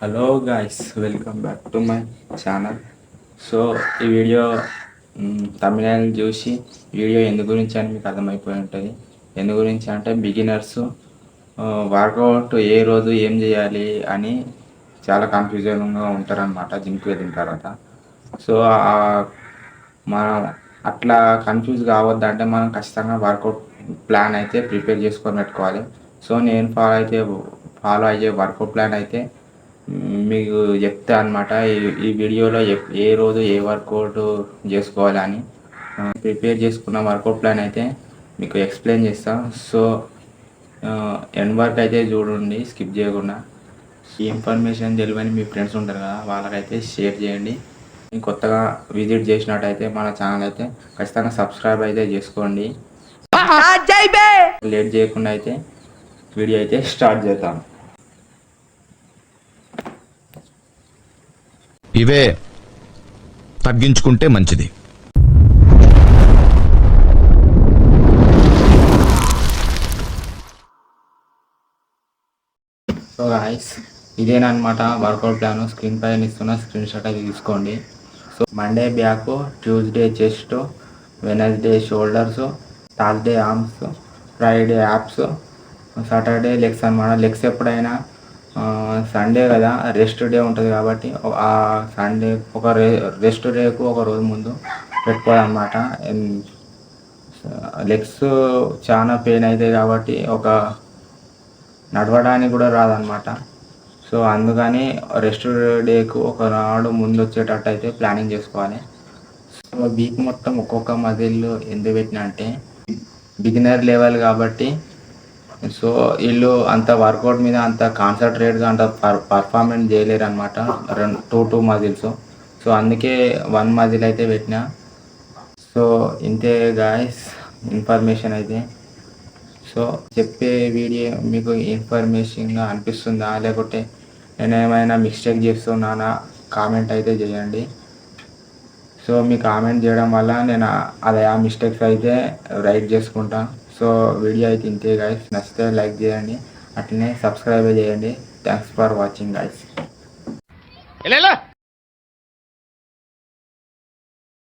Hello guys, welcome back to my channel. So ఈ video తమిళ చూసి video ఎందు గురించి అని మీకు అర్థమైపోయి ఉంటుంది. ఎందు గురించి అంటే బిగినర్స్ వర్కౌట్ ఏ రోజు ఏం చేయాలి అని చాలా కన్ఫ్యూజన్గా ఉంటారనమాట జిమ్కి వెళ్ళిన తర్వాత. సో మనం అట్లా కన్ఫ్యూజ్ కావద్దంటే మనం ఖచ్చితంగా వర్కౌట్ ప్లాన్ అయితే ప్రిపేర్ చేసుకొని పెట్టుకోవాలి. సో నేను ఫాలో అయ్యే వర్కౌట్ ప్లాన్ అయితే మీకు చెప్తా అనమాట. ఈ వీడియోలో ఏ రోజు ఏ వర్కౌట్ చేసుకోవాలని ప్రిపేర్ చేసుకున్న వర్కౌట్ ప్లాన్ అయితే మీకు ఎక్స్ప్లెయిన్ చేస్తా. సో ఎండ్ వర్క్ అయితే చూడండి, స్కిప్ చేయకుండా. ఈ ఇన్ఫర్మేషన్ తెలియని మీ ఫ్రెండ్స్ ఉంటారు కదా, వాళ్ళకైతే షేర్ చేయండి. కొత్తగా విజిట్ చేసినట్టయితే మన ఛానల్ అయితే ఖచ్చితంగా సబ్స్క్రైబ్ అయితే చేసుకోండి. లేట్ చేయకుండా అయితే వీడియో అయితే స్టార్ట్ చేద్దాం. ఇవే తగ్గించుకుంటే మంచిది. సో గాయ్స్, ఇదేనమాట వర్కౌట్ ప్లాన్. స్క్రీన్ పైన ఇస్తున్న స్క్రీన్ షాట్ అయితే తీసుకోండి. So Monday back, Tuesday chest, Wednesday shoulders, Thursday arms, Friday abs, Saturday legs అనమాట. లెగ్స్ ఎప్పుడైనా సండే కదా, రెస్ట్ డే ఉంటుంది కాబట్టి ఆ సండే ఒక రెస్ట్ డేకు ఒక రోజు ముందు పెట్టుకోవాలన్నమాట. లెగ్స్ చాలా పెయిన్ అవుతాయి కాబట్టి నడవడానికి కూడా రాదనమాట. సో అందుకని రెస్ట్ డేకు ఒక నాడు ముందు వచ్చేటట్టు అయితే ప్లానింగ్ చేసుకోవాలి. సో వీక్ మొత్తం ఒక్కొక్క మజిల్ ఎందుకు పెట్టినా అంటే బిగినర్ లెవెల్ కాబట్టి. సో వీళ్ళు అంత వర్కౌట్ మీద అంత కాన్సన్ట్రేట్గా అంత పర్ఫార్మెన్స్ చేయలేరు అనమాట, టూ మజిల్స్. సో అందుకే వన్ మజిల్ అయితే పెట్టిన. సో ఇంతే గాయస్ ఇన్ఫర్మేషన్ అయితే. సో చెప్పే వీడియో మీకు ఇన్ఫర్మేషన్గా అనిపిస్తుందా, లేకుంటే నేను ఏమైనా మిస్టేక్ చేస్తున్నానా కామెంట్ అయితే చేయండి. సో మీ కామెంట్ చేయడం వల్ల నేను ఆ మిస్టేక్స్ అయితే రైట్ చేసుకుంటాను. సో వీడియో అయితే ఇంతే గాయస్. నచ్చితే లైక్ చేయండి, అట్లనే సబ్స్క్రైబ్ చేయండి. Thanks for watching guys.